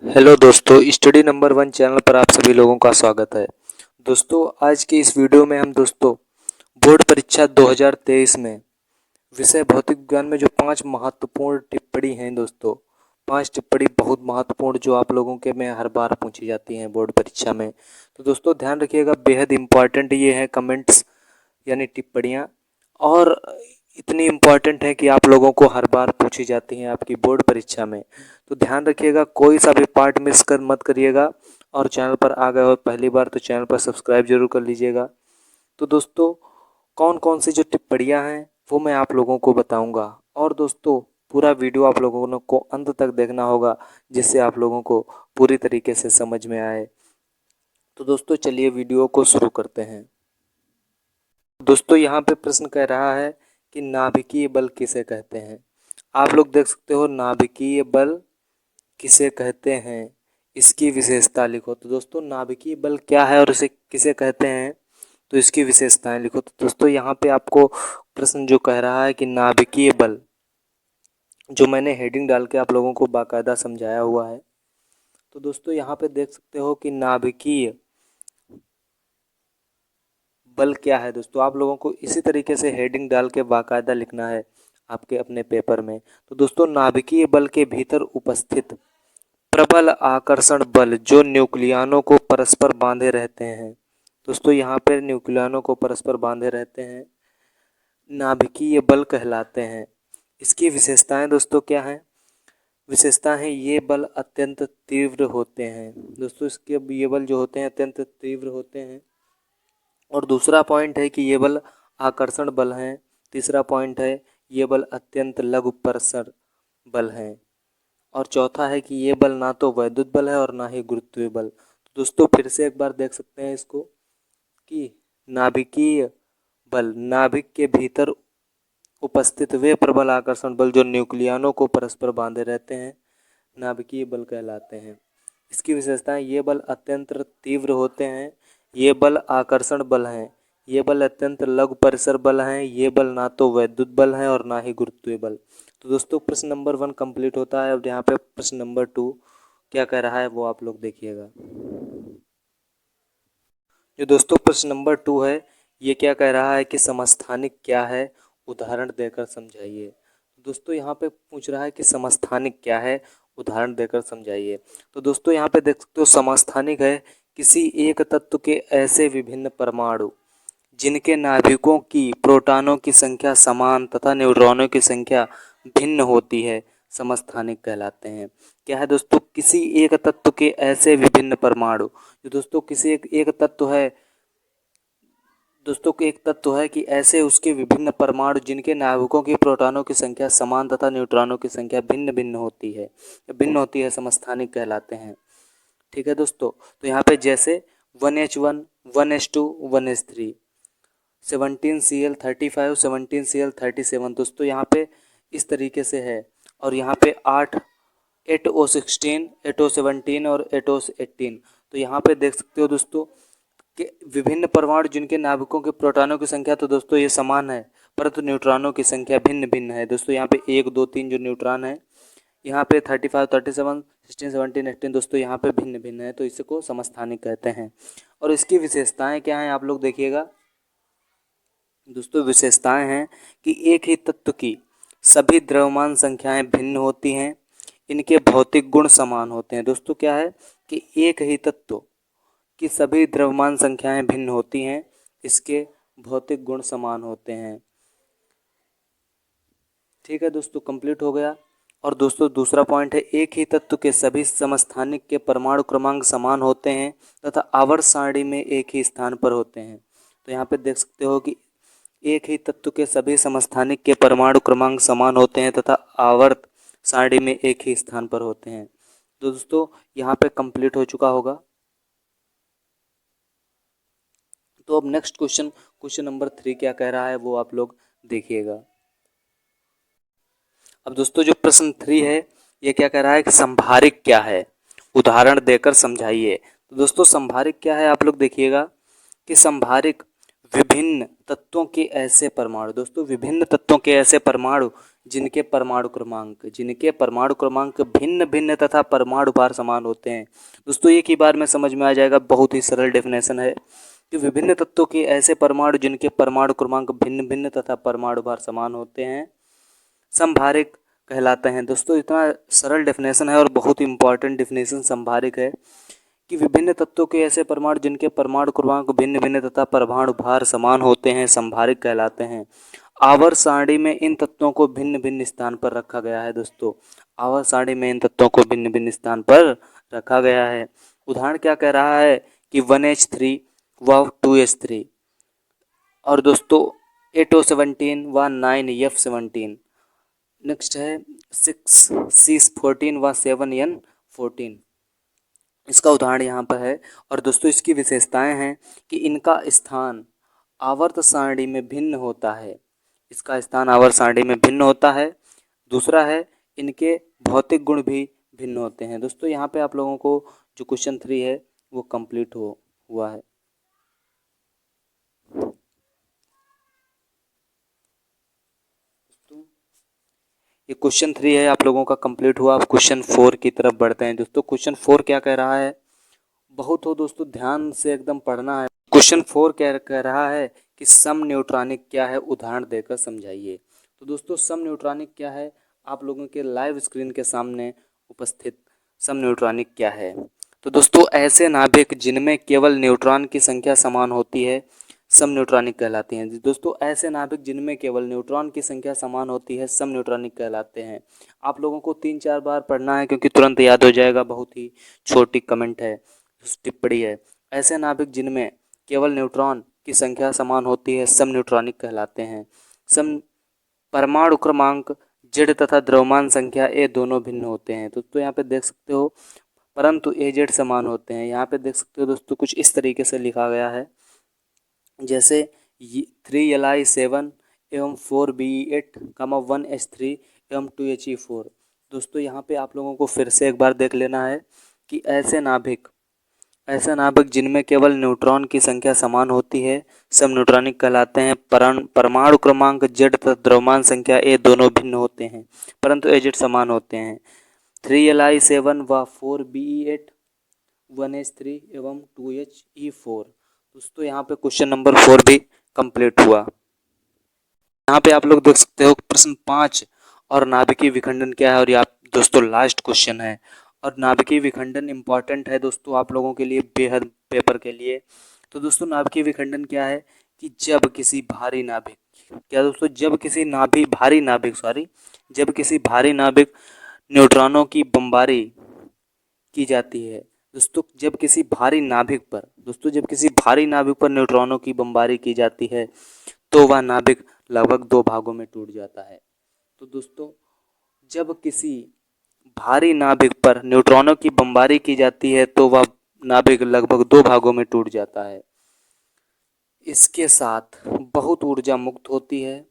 Hello दोस्तों, study number 1 channel पर आप सभी लोगों का स्वागत है। दोस्तों, आज के इस वीडियो में हम बोर्ड परीक्षा 2023 में विषय भौतिक विज्ञान में जो 5 महत्वपूर्ण टिप्पणी हैं दोस्तों, 5 टिप्पणी बहुत महत्वपूर्ण जो आप लोगों के में हर बार पूछी जाती हैं बोर्ड परीक्षा में। तो दोस्तों ध्यान रखिएगा, बेहद इम्पॉर्टेंट ये हैं कमेंट्स यानी टिप्पणियाँ, और इतनी इम्पॉर्टेंट है कि आप लोगों को हर बार पूछी जाती हैं आपकी बोर्ड परीक्षा में। तो ध्यान रखिएगा, कोई सा भी पार्ट मिस कर मत करिएगा, और चैनल पर आ गए हो पहली बार तो चैनल पर सब्सक्राइब जरूर कर लीजिएगा। तो दोस्तों, कौन कौन सी जो टिप्पणियाँ हैं वो मैं आप लोगों को बताऊंगा, और दोस्तों पूरा वीडियो आप लोगों को अंत तक देखना होगा, जिससे आप लोगों को पूरी तरीके से समझ में आए। तो दोस्तों चलिए वीडियो को शुरू करते हैं। दोस्तों यहाँ पे प्रश्न कह रहा है कि नाभिकीय बल किसे कहते हैं। आप लोग देख सकते हो, नाभिकीय बल किसे कहते हैं, इसकी विशेषता लिखो। तो दोस्तों नाभिकीय बल क्या है और इसे किसे कहते हैं, तो इसकी विशेषताएं लिखो। तो दोस्तों यहाँ पे आपको प्रश्न जो कह रहा है कि नाभिकीय बल, जो मैंने हेडिंग डाल के आप लोगों को बाकायदा समझाया हुआ है। तो दोस्तों यहाँ पे देख सकते हो कि नाभिकीय बल क्या है। दोस्तों आप लोगों को इसी तरीके से हेडिंग डाल के बाकायदा लिखना है आपके अपने पेपर में। तो दोस्तों नाभिकीय बल के भीतर उपस्थित प्रबल आकर्षण बल जो न्यूक्लियनों को परस्पर बांधे रहते हैं। दोस्तों यहाँ पर न्यूक्लियनों को परस्पर बांधे रहते हैं, नाभिकीय बल कहलाते हैं। इसकी विशेषताएं दोस्तों क्या हैं? विशेषता है ये बल अत्यंत तीव्र होते हैं। दोस्तों इसके ये बल जो होते हैं अत्यंत तीव्र होते हैं। और दूसरा पॉइंट है कि ये बल आकर्षण बल हैं। तीसरा पॉइंट है ये बल अत्यंत लघु परिसर बल हैं। और चौथा है कि ये बल ना तो वैद्युत बल है और ना ही गुरुत्वीय बल। तो दोस्तों फिर से एक बार देख सकते हैं इसको कि नाभिकीय बल, नाभिक के भीतर उपस्थित वे प्रबल आकर्षण बल जो न्यूक्लियनों को परस्पर बांधे रहते हैं, नाभिकीय बल कहलाते हैं। इसकी विशेषताएं, ये बल अत्यंत तीव्र होते हैं, ये बल आकर्षण बल हैं, ये बल अत्यंत लघु परिसर बल हैं, ये बल ना तो वैद्युत बल हैं और ना ही गुरुत्वीय बल। तो दोस्तों प्रश्न नंबर 1 कंप्लीट होता है। अब यहाँ पे प्रश्न नंबर 2 क्या कह रहा है वो आप लोग देखिएगा। जो दोस्तों प्रश्न नंबर 2 है, ये क्या कह रहा है कि समस्थानिक क्या है, उदाहरण देकर समझाइए। दोस्तों यहाँ पे पूछ रहा है कि समस्थानिक क्या है, उदाहरण देकर समझाइए। तो दोस्तों यहाँ पे देख सकते हो, समस्थानिक है किसी एक तत्व के ऐसे विभिन्न परमाणु जिनके नाभिकों की प्रोटॉनों की संख्या समान तथा न्यूट्रॉनों की संख्या भिन्न होती है, समस्थानिक कहलाते हैं। क्या है दोस्तों? किसी एक तत्व के ऐसे विभिन्न परमाणु। जो दोस्तों किसी एक तत्व है, दोस्तों को एक तत्व है कि ऐसे उसके विभिन्न परमाणु जिनके नाभिकों की प्रोटॉनों की संख्या समान तथा न्यूट्रॉनों की संख्या भिन्न भिन्न होती है, समस्थानिक कहलाते हैं। ठीक है दोस्तों, तो यहाँ पे जैसे 1H1, 1H2, 1H3, 17Cl35, 17Cl37। दोस्तों यहाँ पे इस तरीके से है। और यहाँ पे 8O16, 8O17 और 8O18। तो यहाँ पे देख सकते हो दोस्तों कि विभिन्न परमाणु जिनके नाभिकों के प्रोटॉनों की संख्या तो दोस्तों ये समान है, परंतु न्यूट्रॉनों की संख्या भिन्न भिन्न है। दोस्तों यहाँ पे 1, 2, 3 जो न्यूट्रॉन है, यहाँ पे 35, 37, 16, 17, 18 दोस्तों यहाँ पे भिन्न भिन्न है, तो इसको समस्थानिक कहते हैं। और इसकी विशेषताएं क्या हैं आप लोग देखिएगा। दोस्तों विशेषताएं हैं कि एक ही तत्व की सभी द्रव्यमान संख्याएं भिन्न होती हैं, इनके भौतिक गुण समान होते हैं। दोस्तों क्या है कि एक ही तत्व की सभी द्रव्यमान संख्याएं भिन्न होती हैं, इसके भौतिक गुण समान होते हैं। ठीक है दोस्तों, कंप्लीट हो गया। और दोस्तों दूसरा पॉइंट है, एक ही तत्व के सभी समस्थानिक के परमाणु क्रमांक समान होते हैं तथा आवर्त सारणी में एक ही स्थान पर होते हैं। तो यहाँ पे देख सकते हो कि एक ही तत्व के सभी समस्थानिक के परमाणु क्रमांक समान होते हैं तथा आवर्त सारणी में एक ही स्थान पर होते हैं। तो दोस्तों यहाँ पे कंप्लीट हो चुका होगा। तो अब नेक्स्ट क्वेश्चन नंबर 3 क्या कह रहा है वो आप लोग देखिएगा। अब दोस्तों जो प्रश्न 3 है, ये क्या कह रहा है कि संभारिक क्या है, उदाहरण देकर समझाइए। तो दोस्तों संभारिक क्या है आप लोग देखिएगा कि संभारिक विभिन्न तत्वों के ऐसे परमाणु, दोस्तों विभिन्न तत्वों के ऐसे परमाणु जिनके परमाणु क्रमांक भिन्न भिन्न तथा परमाणु भार समान होते हैं। दोस्तों एक ही बार में समझ में आ जाएगा, बहुत ही सरल डेफिनेशन है कि विभिन्न तत्वों के ऐसे परमाणु जिनके परमाणु क्रमांक भिन्न भिन्न तथा परमाणु भार समान होते हैं समभारिक कहलाते हैं। दोस्तों इतना सरल डेफिनेशन है और बहुत ही इंपॉर्टेंट डेफिनेशन समभारिक है कि विभिन्न तत्वों के ऐसे परमाणु जिनके परमाणु क्रमांक भिन्न भिन्न तथा परमाणु भार समान होते हैं समभारिक कहलाते हैं। आवर्त सारणी में इन तत्वों को भिन्न भिन्न स्थान पर रखा गया है। दोस्तों आवर्त सारणी में इन तत्वों को भिन्न भिन्न स्थान पर रखा गया है। उदाहरण क्या कह रहा है कि 1H3 व 2H3 और दोस्तों 8O17 व 9F17। नेक्स्ट है 6C14 व 7N14। इसका उदाहरण यहाँ पर है। और दोस्तों इसकी विशेषताएं हैं कि इनका स्थान आवर्त सारणी में भिन्न होता है। इसका स्थान आवर्त सारणी में भिन्न होता है। दूसरा है इनके भौतिक गुण भी भिन्न होते हैं। दोस्तों यहाँ पे आप लोगों को जो क्वेश्चन 3 है वो कंप्लीट हुआ है। ये क्वेश्चन 3 है आप लोगों का कंप्लीट हुआ। अब क्वेश्चन 4 की तरफ बढ़ते हैं। दोस्तों क्वेश्चन 4 क्या कह रहा है, बहुत हो दोस्तों ध्यान से एकदम पढ़ना है। क्वेश्चन 4 कह रहा है कि सम न्यूट्रॉनिक क्या है, उदाहरण देकर समझाइए। तो दोस्तों सम न्यूट्रॉनिक क्या है, आप लोगों के लाइव स्क्रीन के सामने उपस्थित सम न्यूट्रॉनिक क्या है। तो दोस्तों ऐसे नाभिक जिनमें केवल न्यूट्रॉन की संख्या समान होती है सम न्यूट्रॉनिक कहलाती हैं। दोस्तों ऐसे नाभिक जिनमें केवल न्यूट्रॉन की संख्या समान होती है सम न्यूट्रॉनिक कहलाते हैं। आप लोगों को 3-4 बार पढ़ना है क्योंकि तुरंत याद हो जाएगा, बहुत ही छोटी कमेंट है, टिप्पणी है। ऐसे नाभिक जिनमें केवल न्यूट्रॉन की संख्या समान होती है सम न्यूट्रॉनिक कहलाते हैं। सम परमाणु क्रमांक जेड तथा द्रव्यमान संख्या ए दोनों भिन्न होते हैं। दोस्तों यहाँ पे देख सकते हो परंतु ए जेड समान होते हैं। यहाँ पे देख सकते हो दोस्तों कुछ इस तरीके से लिखा गया है, जैसे 3Li7 एवं 4Be8, 1H3 एवं 2He4। दोस्तों यहाँ पे आप लोगों को फिर से एक बार देख लेना है कि ऐसे नाभिक जिनमें केवल न्यूट्रॉन की संख्या समान होती है सम न्यूट्रॉनिक कहलाते हैं। परमाणु क्रमांक जेड तथा द्रव्यमान संख्या ए दोनों भिन्न होते हैं परंतु ए जेड समान होते हैं। 3Li7 व 4Be8, 1H3 एवं 2He4। दोस्तों यहाँ पे क्वेश्चन नंबर 4 भी कंप्लीट हुआ। यहाँ पे आप लोग देख सकते हो प्रश्न 5 और नाभिकीय विखंडन क्या है, और ये आप दोस्तों लास्ट क्वेश्चन है। और नाभिकीय विखंडन इंपॉर्टेंट है दोस्तों आप लोगों के लिए, बेहद पेपर के लिए। तो दोस्तों नाभिकीय विखंडन क्या है कि जब किसी भारी नाभिक न्यूट्रॉनों की बमबारी की जाती है। दोस्तों जब किसी भारी नाभिक पर न्यूट्रॉनों की बमबारी की जाती है तो वह नाभिक लगभग 2 भागों में टूट जाता है। तो दोस्तों जब किसी भारी नाभिक पर न्यूट्रॉनों की बमबारी की जाती है तो वह नाभिक लगभग 2 भागों में टूट जाता है। इसके साथ बहुत ऊर्जा मुक्त होती है।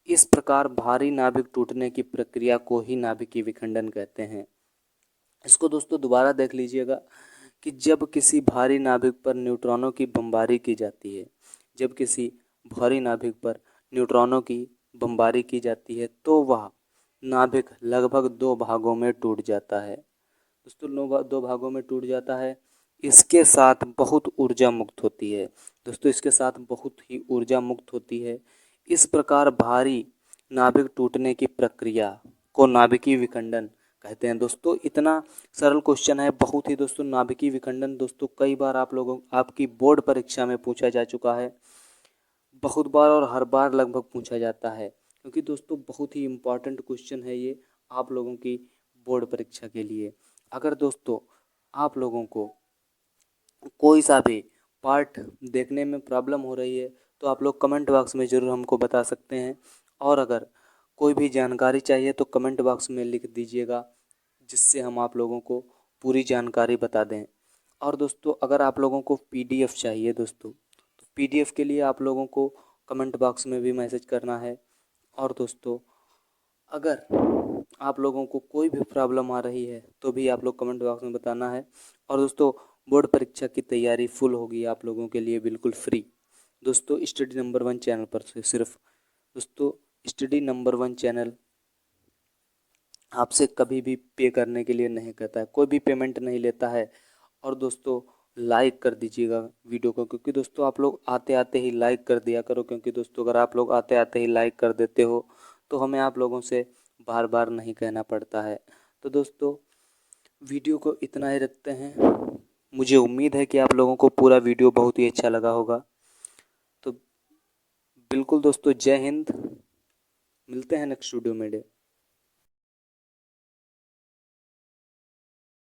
इस प्रकार भारी नाभिक टूटने की प्रक्रिया को ही नाभिकीय विखंडन कहते हैं। इसको दोस्तों दोबारा देख लीजिएगा कि जब किसी भारी नाभिक पर न्यूट्रॉनों की बमबारी की जाती है तो वह नाभिक लगभग 2 भागों में टूट जाता है। दोस्तों 2 भागों में टूट जाता है। इसके साथ बहुत ऊर्जा मुक्त होती है। इस प्रकार भारी नाभिक टूटने की प्रक्रिया को नाभिकीय विखंडन कहते हैं। दोस्तों इतना सरल क्वेश्चन है, बहुत ही दोस्तों नाभिकीय विखंडन दोस्तों कई बार आपकी बोर्ड परीक्षा में पूछा जा चुका है, बहुत बार और हर बार लगभग पूछा जाता है, क्योंकि दोस्तों बहुत ही इम्पॉर्टेंट क्वेश्चन है ये आप लोगों की बोर्ड परीक्षा के लिए। अगर दोस्तों आप लोगों को कोई सा भी पार्ट देखने में प्रॉब्लम हो रही है तो आप लोग कमेंट बॉक्स में ज़रूर हमको बता सकते हैं, और अगर कोई भी जानकारी चाहिए तो कमेंट बॉक्स में लिख दीजिएगा, जिससे हम आप लोगों को पूरी जानकारी बता दें। और दोस्तों अगर आप लोगों को PDF चाहिए दोस्तों, तो PDF के लिए आप लोगों को कमेंट बॉक्स में भी मैसेज करना है। और दोस्तों अगर आप लोगों को कोई भी प्रॉब्लम आ रही है तो भी आप लोग कमेंट बॉक्स में बताना है। और दोस्तों बोर्ड परीक्षा की तैयारी फुल होगी आप लोगों के लिए बिल्कुल फ्री। दोस्तों स्टडी नंबर 1 चैनल पर से सिर्फ दोस्तों स्टडी नंबर 1 चैनल आपसे कभी भी पे करने के लिए नहीं कहता है, कोई भी पेमेंट नहीं लेता है। और दोस्तों लाइक कर दीजिएगा वीडियो को, क्योंकि दोस्तों आप लोग आते आते ही लाइक कर दिया करो, क्योंकि दोस्तों अगर आप लोग आते आते ही लाइक कर देते हो तो हमें आप लोगों से बार बार नहीं कहना पड़ता है। तो दोस्तों वीडियो को इतना ही रखते हैं। मुझे उम्मीद है कि आप लोगों को पूरा वीडियो बहुत ही अच्छा लगा होगा। तो बिल्कुल दोस्तों, जय हिंद। मिलते हैं नेक्स्ट वीडियो में।